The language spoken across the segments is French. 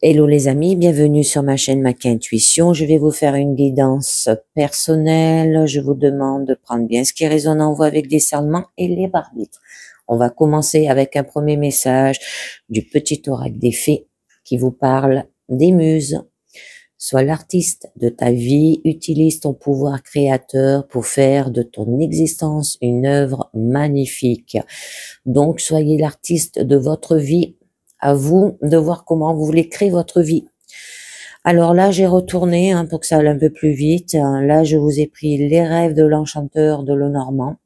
Hello les amis, bienvenue sur ma chaîne Maca Intuition. Je vais vous faire une guidance personnelle. Je vous demande de prendre bien ce qui résonne en vous avec discernement et libre arbitre. On va commencer avec un premier message du petit oracle des fées qui vous parle des muses. Sois l'artiste de ta vie, utilise ton pouvoir créateur pour faire de ton existence une œuvre magnifique. Donc soyez l'artiste de votre vie. À vous de voir comment vous voulez créer votre vie. Alors là, j'ai retourné pour que ça aille un peu plus vite. Là, je vous ai pris les rêves de l'enchanteur de Lenormand.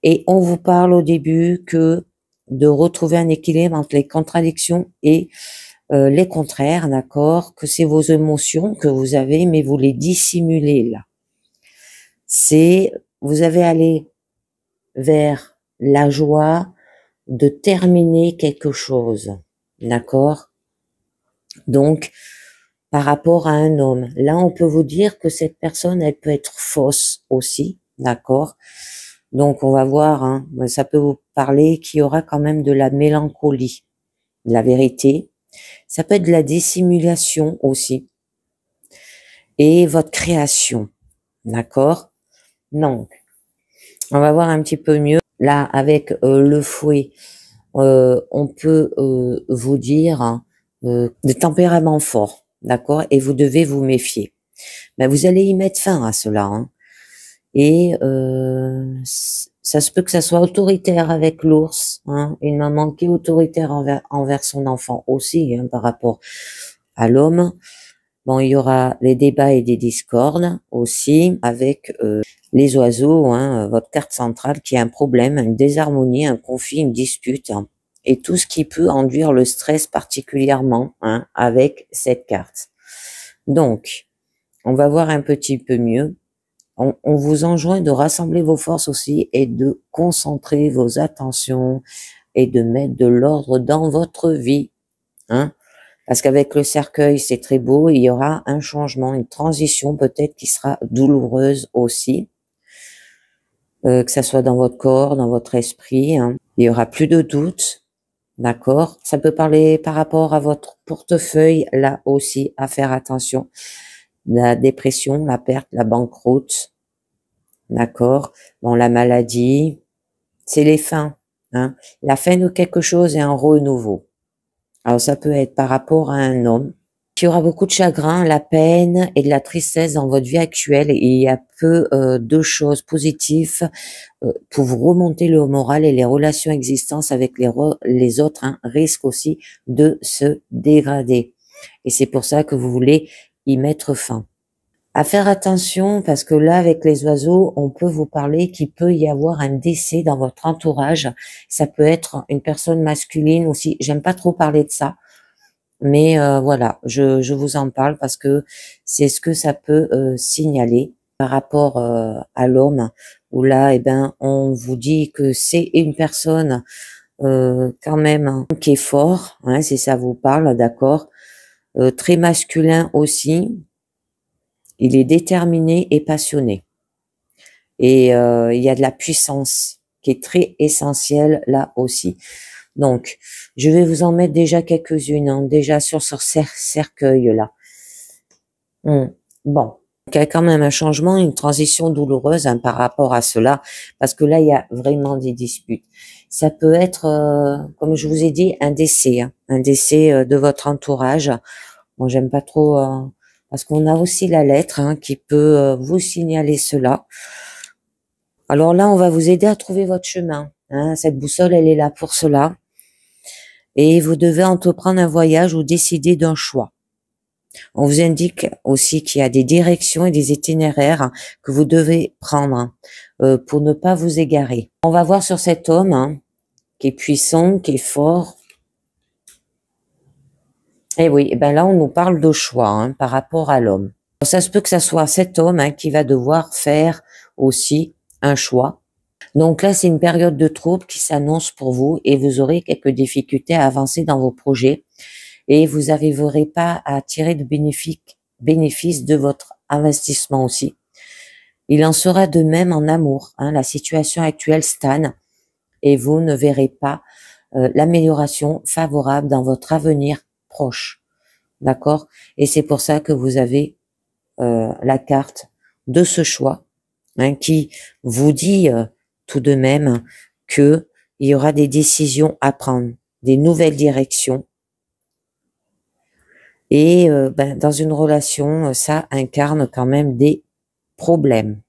Et on vous parle au début que de retrouver un équilibre entre les contradictions et les contraires, d'accord? Que c'est vos émotions que vous avez, mais vous les dissimulez là. Vous avez allé vers la joie de terminer quelque chose. D'accord? Donc, par rapport à un homme, là, on peut vous dire que cette personne, elle peut être fausse aussi. D'accord? Donc, on va voir, ça peut vous parler qu'il y aura quand même de la mélancolie, de la vérité. Ça peut être de la dissimulation aussi. Et votre création. D'accord? Donc, on va voir un petit peu mieux. Là, avec le fouet, on peut vous dire de tempérament fort, d'accord, et vous devez vous méfier. Ben, vous allez y mettre fin à cela, et ça se peut que ça soit autoritaire avec l'ours, une maman qui est autoritaire envers son enfant aussi, par rapport à l'homme. Bon, il y aura des débats et des discordes aussi avec les oiseaux, votre carte centrale qui a un problème, une désharmonie, un conflit, une dispute, et tout ce qui peut enduire le stress particulièrement avec cette carte. Donc, on va voir un petit peu mieux. On vous enjoint de rassembler vos forces aussi et de concentrer vos attentions et de mettre de l'ordre dans votre vie. Parce qu'avec le cercueil, c'est très beau, il y aura un changement, une transition peut-être qui sera douloureuse aussi. Que ça soit dans votre corps, dans votre esprit. Il y aura plus de doute. D'accord? Ça peut parler par rapport à votre portefeuille, là aussi, à faire attention. La dépression, la perte, la banqueroute. D'accord? Bon, la maladie, c'est les fins. La fin de quelque chose et un renouveau. Alors, ça peut être par rapport à un homme qui aura beaucoup de chagrin, la peine et de la tristesse dans votre vie actuelle. Et il y a peu de choses positives pour vous remonter le moral, et les relations existantes avec les autres risquent aussi de se dégrader. Et c'est pour ça que vous voulez y mettre fin. À faire attention, parce que là, avec les oiseaux, on peut vous parler qu'il peut y avoir un décès dans votre entourage. Ça peut être une personne masculine aussi. J'aime pas trop parler de ça. Mais voilà, je vous en parle parce que c'est ce que ça peut signaler par rapport à l'homme, où là, on vous dit que c'est une personne quand même qui est fort, si ça vous parle, d'accord, très masculin aussi. Il est déterminé et passionné. Et il y a de la puissance qui est très essentielle là aussi. Donc, je vais vous en mettre déjà quelques-unes, déjà sur ce cercueil-là. Bon, il y a quand même un changement, une transition douloureuse par rapport à cela, parce que là, il y a vraiment des disputes. Ça peut être, comme je vous ai dit, un décès de votre entourage. Bon, j'aime pas trop, parce qu'on a aussi la lettre qui peut vous signaler cela. Alors là, on va vous aider à trouver votre chemin. Cette boussole, elle est là pour cela. Et vous devez entreprendre un voyage ou décider d'un choix. On vous indique aussi qu'il y a des directions et des itinéraires que vous devez prendre pour ne pas vous égarer. On va voir sur cet homme qui est puissant, qui est fort. Et oui, là, on nous parle de choix par rapport à l'homme. Ça se peut que ça soit cet homme qui va devoir faire aussi un choix. Donc là, c'est une période de trouble qui s'annonce pour vous et vous aurez quelques difficultés à avancer dans vos projets et vous n'arriverez pas à tirer de bénéfices de votre investissement aussi. Il en sera de même en amour. La situation actuelle stagne et vous ne verrez pas l'amélioration favorable dans votre avenir proche. d'accord? Et c'est pour ça que vous avez la carte de ce choix, hein, qui vous dit tout de même que il y aura des décisions à prendre, des nouvelles directions. Et dans une relation, ça incarne quand même des problèmes.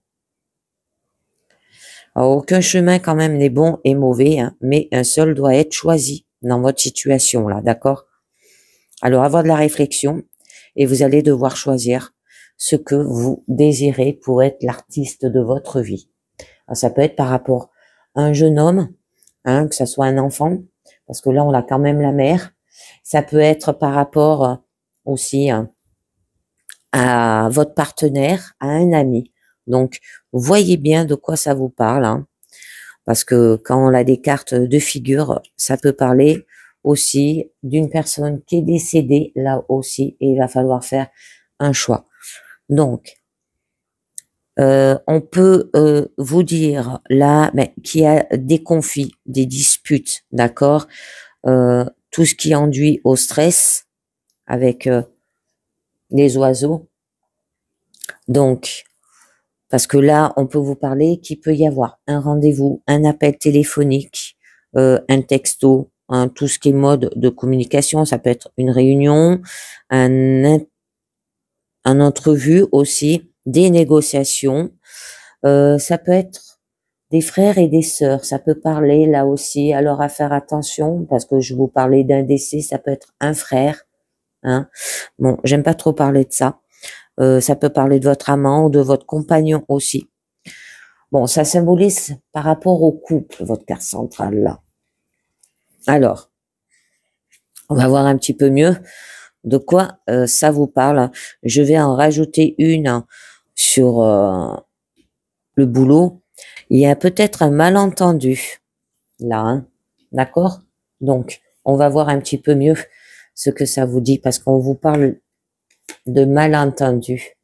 Alors, aucun chemin quand même n'est bon et mauvais, hein, mais un seul doit être choisi dans votre situation là, d'accord? Alors, avoir de la réflexion et vous allez devoir choisir ce que vous désirez pour être l'artiste de votre vie. Alors, ça peut être par rapport à un jeune homme, hein, que ça soit un enfant, parce que là, on a quand même la mère. Ça peut être par rapport aussi à votre partenaire, à un ami. Donc, voyez bien de quoi ça vous parle, hein, parce que quand on a des cartes de figure, ça peut parler aussi d'une personne qui est décédée là aussi, et il va falloir faire un choix. Donc, on peut vous dire là qu'il y a des conflits, des disputes, d'accord, tout ce qui enduit au stress avec les oiseaux. Donc, parce que là, on peut vous parler qu'il peut y avoir un rendez-vous, un appel téléphonique, un texto, hein, tout ce qui est mode de communication. Ça peut être une réunion, un entrevue aussi, des négociations. Ça peut être des frères et des sœurs. Ça peut parler là aussi. Alors à faire attention parce que je vous parlais d'un décès. Ça peut être un frère. Hein. Bon, j'aime pas trop parler de ça. Ça peut parler de votre amant ou de votre compagnon aussi. Bon, ça symbolise par rapport au couple, votre carte centrale là. Alors, on va voir un petit peu mieux de quoi ça vous parle. Je vais en rajouter une sur le boulot. Il y a peut-être un malentendu là, hein, d'accord? Donc, on va voir un petit peu mieux ce que ça vous dit parce qu'on vous parle de malentendu.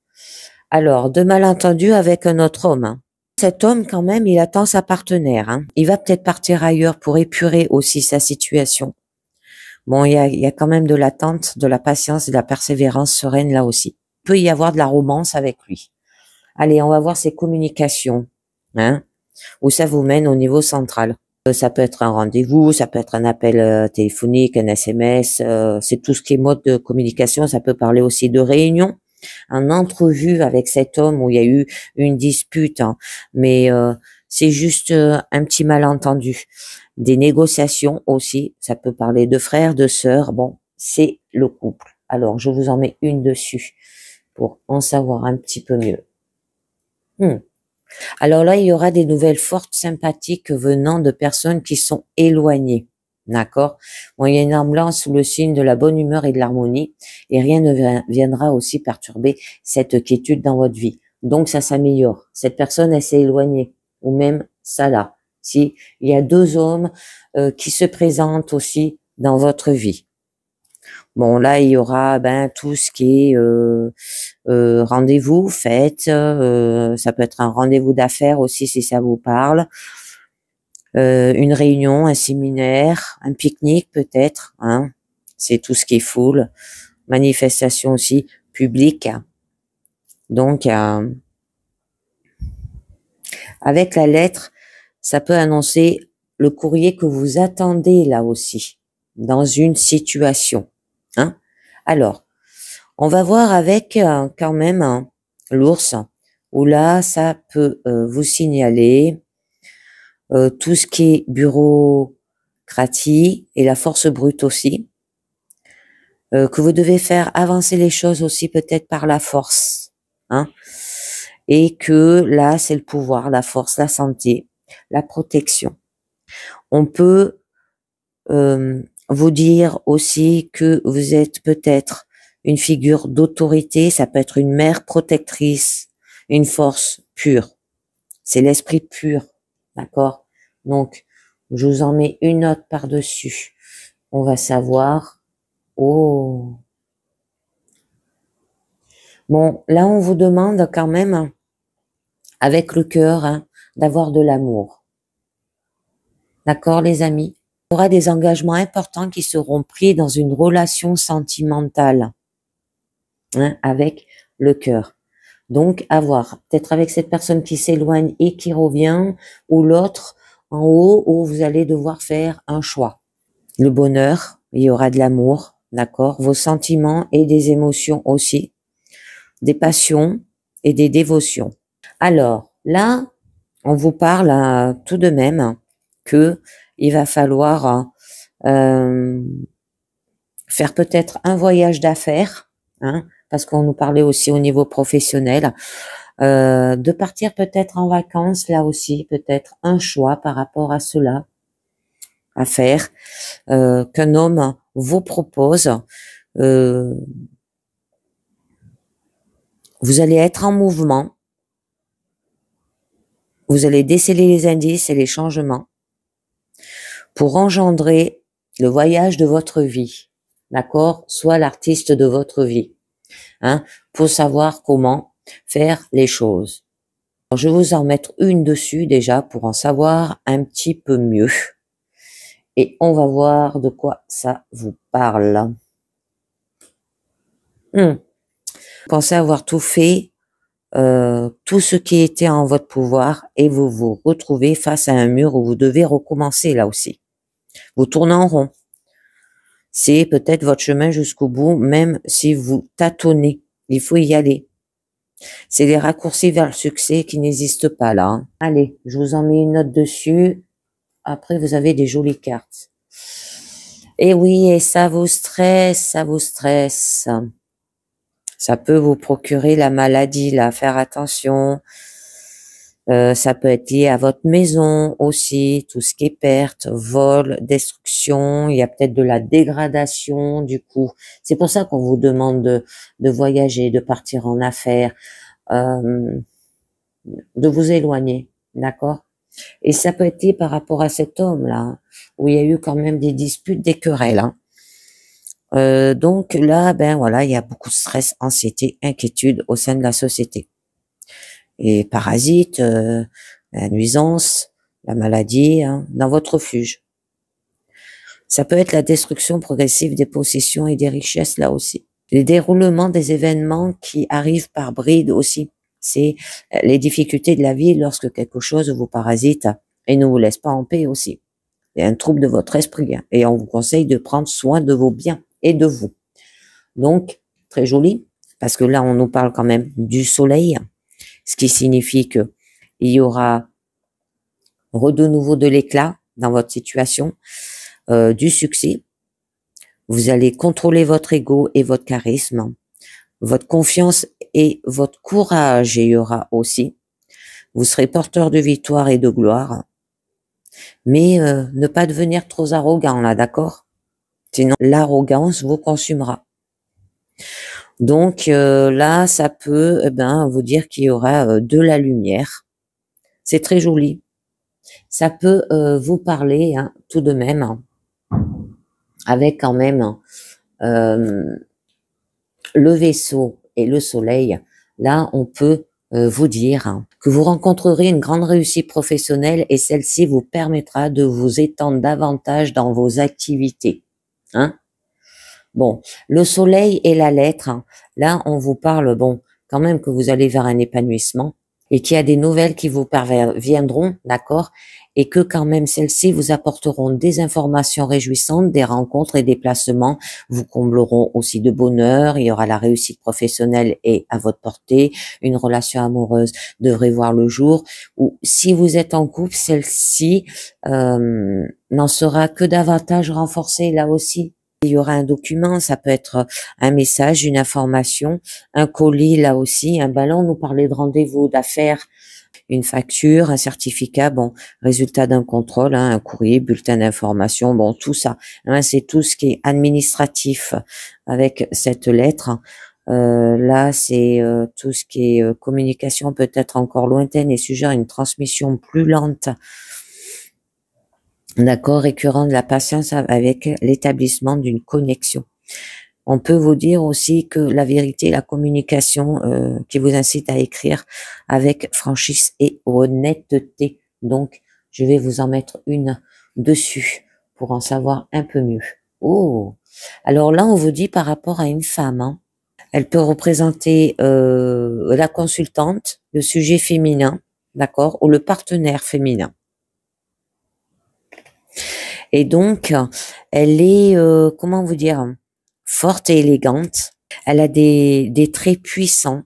Alors, de malentendu avec un autre homme. Hein. Cet homme, quand même, il attend sa partenaire. Hein. Il va peut-être partir ailleurs pour épurer aussi sa situation. Bon, il y a quand même de l'attente, de la patience et de la persévérance sereine là aussi. Il peut y avoir de la romance avec lui. Allez, on va voir ses communications, hein, où ça vous mène au niveau central. Ça peut être un rendez-vous, ça peut être un appel téléphonique, un SMS, c'est tout ce qui est mode de communication. Ça peut parler aussi de réunion, un entrevue avec cet homme où il y a eu une dispute, hein, mais c'est juste un petit malentendu. Des négociations aussi, ça peut parler de frères, de sœurs. Bon, c'est le couple. Alors, je vous en mets une dessus pour en savoir un petit peu mieux. Alors là, il y aura des nouvelles fortes sympathiques venant de personnes qui sont éloignées. D'accord? Bon, il y a une ambulance sous le signe de la bonne humeur et de l'harmonie et rien ne viendra aussi perturber cette quiétude dans votre vie. Donc, ça s'améliore. Cette personne, elle s'est éloignée ou même ça là. Si il y a deux hommes qui se présentent aussi dans votre vie. Bon, là, il y aura tout ce qui est rendez-vous, fête, ça peut être un rendez-vous d'affaires aussi si ça vous parle, une réunion, un séminaire, un pique-nique peut-être, hein, c'est tout ce qui est foule, manifestation aussi publique. Donc, avec la lettre, ça peut annoncer le courrier que vous attendez là aussi, dans une situation. Hein. Alors, on va voir avec quand même l'ours, où là, ça peut vous signaler tout ce qui est bureaucratie et la force brute aussi, que vous devez faire avancer les choses aussi peut-être par la force, hein, et que là, c'est le pouvoir, la force, la santé, la protection. On peut vous dire aussi que vous êtes peut-être une figure d'autorité, ça peut être une mère protectrice, une force pure. C'est l'esprit pur, d'accord? Donc, je vous en mets une note par-dessus. On va savoir. Oh. Bon, là, on vous demande quand même, avec le cœur, hein, d'avoir de l'amour. D'accord, les amis? Il y aura des engagements importants qui seront pris dans une relation sentimentale. hein, avec le cœur. Donc, à voir, peut-être avec cette personne qui s'éloigne et qui revient, ou l'autre en haut où vous allez devoir faire un choix. Le bonheur, il y aura de l'amour, d'accord, vos sentiments et des émotions aussi, des passions et des dévotions. Alors, là, on vous parle tout de même que il va falloir faire peut-être un voyage d'affaires, hein, parce qu'on nous parlait aussi au niveau professionnel, de partir peut-être en vacances, là aussi, peut-être un choix par rapport à cela à faire, qu'un homme vous propose. Euh, vous allez être en mouvement, vous allez déceler les indices et les changements pour engendrer le voyage de votre vie, d'accord? Soit l'artiste de votre vie, hein, pour savoir comment faire les choses. Alors, je vais vous en mettre une dessus déjà pour en savoir un petit peu mieux. Et on va voir de quoi ça vous parle. Pensez avoir tout fait, tout ce qui était en votre pouvoir et vous vous retrouvez face à un mur où vous devez recommencer là aussi. Vous tournez en rond. C'est peut-être votre chemin jusqu'au bout, même si vous tâtonnez. Il faut y aller. C'est les raccourcis vers le succès qui n'existent pas là, hein. Allez, je vous en mets une note dessus. Après, vous avez des jolies cartes. Et oui, et ça vous stresse, ça vous stresse. Ça peut vous procurer la maladie, là, faire attention. Ça peut être lié à votre maison aussi, tout ce qui est perte, vol, destruction. Il y a peut-être de la dégradation du coup. C'est pour ça qu'on vous demande de voyager, de partir en affaires, de vous éloigner, d'accord? Et ça peut être lié par rapport à cet homme-là, où il y a eu quand même des disputes, des querelles, hein. Donc là, ben voilà, il y a beaucoup de stress, anxiété, inquiétude au sein de la société. Et parasites, la nuisance, la maladie, hein, dans votre refuge. Ça peut être la destruction progressive des possessions et des richesses là aussi. Les déroulements des événements qui arrivent par bride aussi. C'est les difficultés de la vie lorsque quelque chose vous parasite et ne vous laisse pas en paix aussi. Il y a un trouble de votre esprit, hein, et on vous conseille de prendre soin de vos biens et de vous. Donc, très joli, parce que là, on nous parle quand même du soleil, ce qui signifie que il y aura de nouveau de l'éclat dans votre situation, du succès. Vous allez contrôler votre ego et votre charisme, votre confiance et votre courage, il y aura aussi. Vous serez porteur de victoire et de gloire, mais ne pas devenir trop arrogant là, d'accord? Sinon, l'arrogance vous consumera. Donc là, ça peut vous dire qu'il y aura de la lumière. C'est très joli. Ça peut vous parler, hein, tout de même, hein, avec quand même le vaisseau et le soleil. Là, on peut vous dire, hein, que vous rencontrerez une grande réussite professionnelle et celle-ci vous permettra de vous étendre davantage dans vos activités. Hein? Bon, le soleil et la lettre, hein, là, on vous parle, bon, quand même que vous allez vers un épanouissement et qu'il y a des nouvelles qui vous parviendront, d'accord, et que quand même celles-ci vous apporteront des informations réjouissantes, des rencontres et des placements, vous combleront aussi de bonheur, il y aura la réussite professionnelle et à votre portée, une relation amoureuse devrait voir le jour, ou si vous êtes en couple, celle-ci n'en sera que davantage renforcée là aussi. Il y aura un document, ça peut être un message, une information, un colis là aussi, un ballon, nous parlait de rendez-vous d'affaires, une facture, un certificat, bon, résultat d'un contrôle, hein, un courrier, bulletin d'information, bon, tout ça, hein, c'est tout ce qui est administratif avec cette lettre. Là, c'est tout ce qui est communication peut-être encore lointaine et sujet à une transmission plus lente. D'accord, récurrent de la patience avec l'établissement d'une connexion. On peut vous dire aussi que la vérité, la communication qui vous incite à écrire avec franchise et honnêteté. Donc, je vais vous en mettre une dessus pour en savoir un peu mieux. Oh, alors là, on vous dit par rapport à une femme, hein, Elle peut représenter la consultante, le sujet féminin, d'accord, ou le partenaire féminin. Et donc, elle est, comment vous dire, forte et élégante. Elle a des traits puissants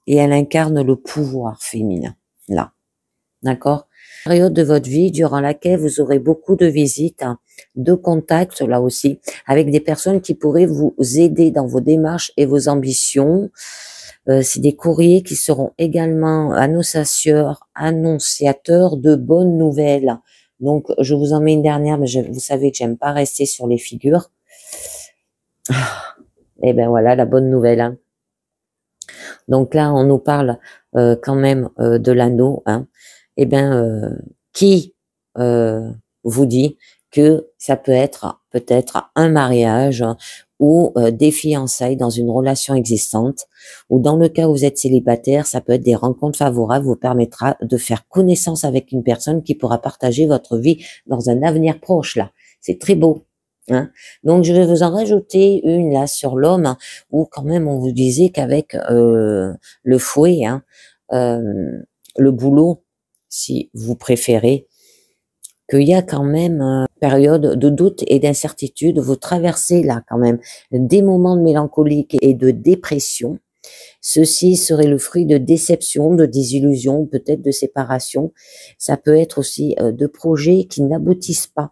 et elle incarne le pouvoir féminin, là, d'accord. Période de votre vie durant laquelle vous aurez beaucoup de visites, de contacts, là aussi, avec des personnes qui pourraient vous aider dans vos démarches et vos ambitions. C'est des courriers qui seront également annonciateurs de bonnes nouvelles. Donc, je vous en mets une dernière, mais vous savez que j'aime pas rester sur les figures. Et ben voilà, la bonne nouvelle. Hein. Donc là, on nous parle quand même de l'anneau. Hein. Et ben, qui vous dit que ça peut être peut-être un mariage ou des fiançailles dans une relation existante, ou dans le cas où vous êtes célibataire, ça peut être des rencontres favorables, vous permettra de faire connaissance avec une personne qui pourra partager votre vie dans un avenir proche, là. C'est très beau. Hein. Donc, je vais vous en rajouter une, là, sur l'homme, où quand même on vous disait qu'avec le fouet, hein, le boulot, si vous préférez, qu'il y a quand même une période de doute et d'incertitude. Vous traversez là quand même des moments de mélancolie et de dépression. Ceci serait le fruit de déception, de désillusion, peut-être de séparation. Ça peut être aussi de projets qui n'aboutissent pas.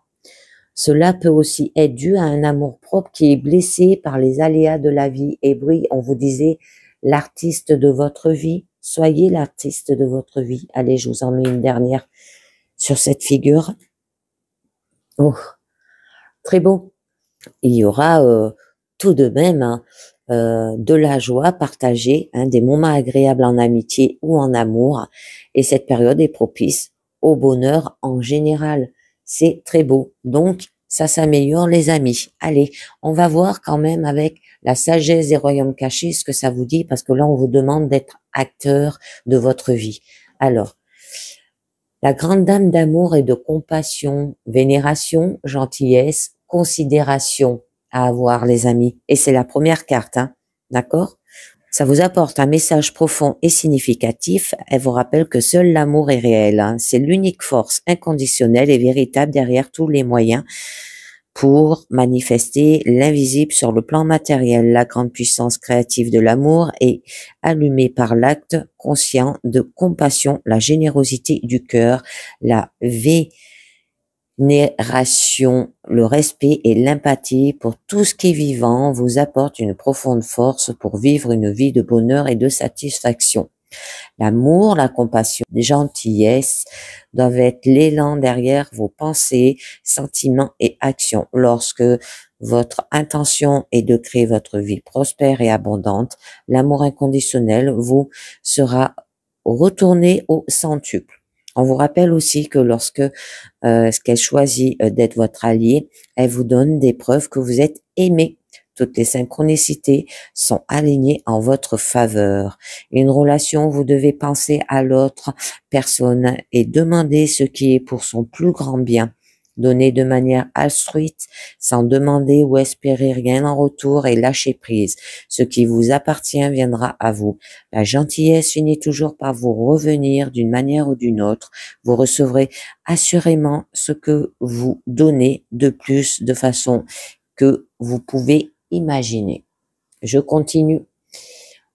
Cela peut aussi être dû à un amour-propre qui est blessé par les aléas de la vie. Et oui, on vous disait, l'artiste de votre vie, soyez l'artiste de votre vie. Allez, je vous en mets une dernière sur cette figure. Oh, très beau. Il y aura tout de même hein, de la joie partagée, hein, des moments agréables en amitié ou en amour. Et cette période est propice au bonheur en général. C'est très beau. Donc, ça s'améliore les amis. Allez, on va voir quand même avec la sagesse des royaumes cachés ce que ça vous dit, parce que là, on vous demande d'être acteur de votre vie. Alors, la grande dame d'amour et de compassion, vénération, gentillesse, considération à avoir, les amis. Et c'est la première carte, hein, d'accord? Ça vous apporte un message profond et significatif. Elle vous rappelle que seul l'amour est réel. Hein. C'est l'unique force inconditionnelle et véritable derrière tous les moyens pour manifester l'invisible sur le plan matériel. La grande puissance créative de l'amour est allumée par l'acte conscient de compassion, la générosité du cœur, la vénération, le respect et l'empathie pour tout ce qui est vivant vous apporte une profonde force pour vivre une vie de bonheur et de satisfaction. L'amour, la compassion, la gentillesse doivent être l'élan derrière vos pensées, sentiments et actions. Lorsque votre intention est de créer votre vie prospère et abondante, l'amour inconditionnel vous sera retourné au centuple. On vous rappelle aussi que lorsque ce qu'elle choisit d'être votre allié, elle vous donne des preuves que vous êtes aimé. Toutes les synchronicités sont alignées en votre faveur. Une relation, vous devez penser à l'autre personne et demander ce qui est pour son plus grand bien. Donner de manière altruiste, sans demander ou espérer rien en retour et lâcher prise. Ce qui vous appartient viendra à vous. La gentillesse finit toujours par vous revenir d'une manière ou d'une autre. Vous recevrez assurément ce que vous donnez de plus de façon que vous pouvez imaginer. Je continue.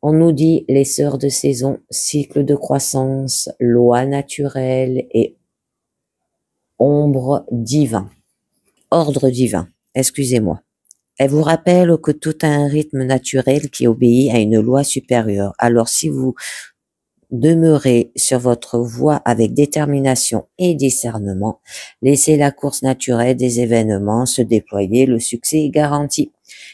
On nous dit les sœurs de saison, cycle de croissance, loi naturelle et ombre divin, ordre divin, excusez-moi. Elle vous rappelle que tout a un rythme naturel qui obéit à une loi supérieure. Alors si vous demeurez sur votre voie avec détermination et discernement, laissez la course naturelle des événements se déployer, le succès est garanti.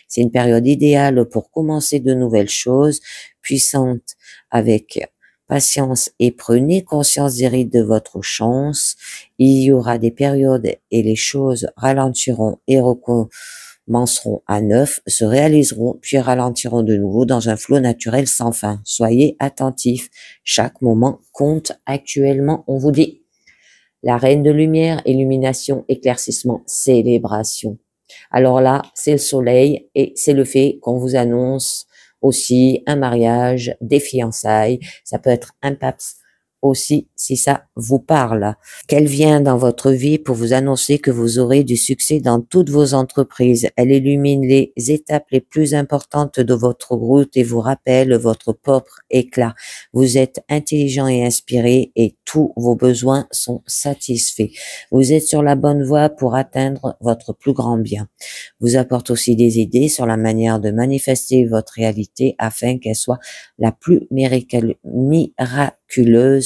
C'est une période idéale pour commencer de nouvelles choses puissantes avec patience et prenez conscience des rites de votre chance. Il y aura des périodes et les choses ralentiront et recommenceront à neuf, se réaliseront puis ralentiront de nouveau dans un flot naturel sans fin. Soyez attentifs, chaque moment compte actuellement, on vous dit. La reine de lumière, illumination, éclaircissement, célébration. Alors là, c'est le soleil et c'est le fait qu'on vous annonce aussi un mariage, des fiançailles, ça peut être un PAPS aussi si ça vous parle. Qu'elle vient dans votre vie pour vous annoncer que vous aurez du succès dans toutes vos entreprises. Elle illumine les étapes les plus importantes de votre route et vous rappelle votre propre éclat. Vous êtes intelligent et inspiré et tous vos besoins sont satisfaits. Vous êtes sur la bonne voie pour atteindre votre plus grand bien. Vous apporte aussi des idées sur la manière de manifester votre réalité afin qu'elle soit la plus miraculeuse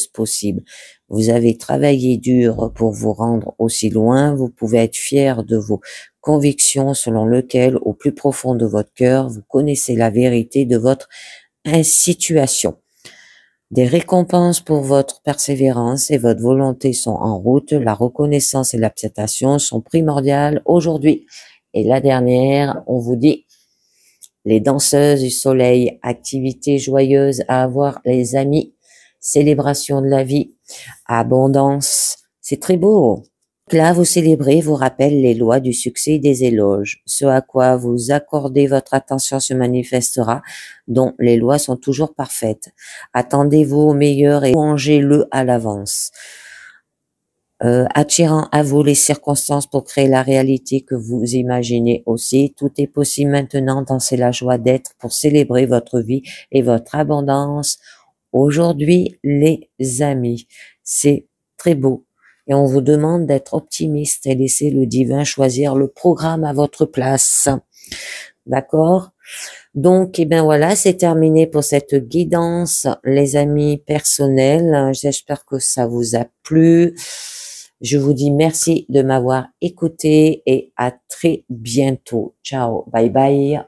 possible. Vous avez travaillé dur pour vous rendre aussi loin. Vous pouvez être fier de vos convictions selon lesquelles, au plus profond de votre cœur, vous connaissez la vérité de votre situation. Des récompenses pour votre persévérance et votre volonté sont en route. La reconnaissance et l'acceptation sont primordiales aujourd'hui. Et la dernière, on vous dit, les danseuses du soleil, activités joyeuses à avoir, les amis, célébration de la vie, abondance, c'est très beau. Là, vous célébrez, vous rappelle les lois du succès et des éloges. Ce à quoi vous accordez votre attention se manifestera, dont les lois sont toujours parfaites. Attendez-vous au meilleur et mangez-le à l'avance. Attirant à vous les circonstances pour créer la réalité que vous imaginez aussi. Tout est possible maintenant, dansez la joie d'être pour célébrer votre vie et votre abondance. Aujourd'hui, les amis, c'est très beau. Et on vous demande d'être optimiste et laisser le divin choisir le programme à votre place. D'accord? Donc, eh bien voilà, c'est terminé pour cette guidance, les amis personnels. J'espère que ça vous a plu. Je vous dis merci de m'avoir écouté et à très bientôt. Ciao, bye bye.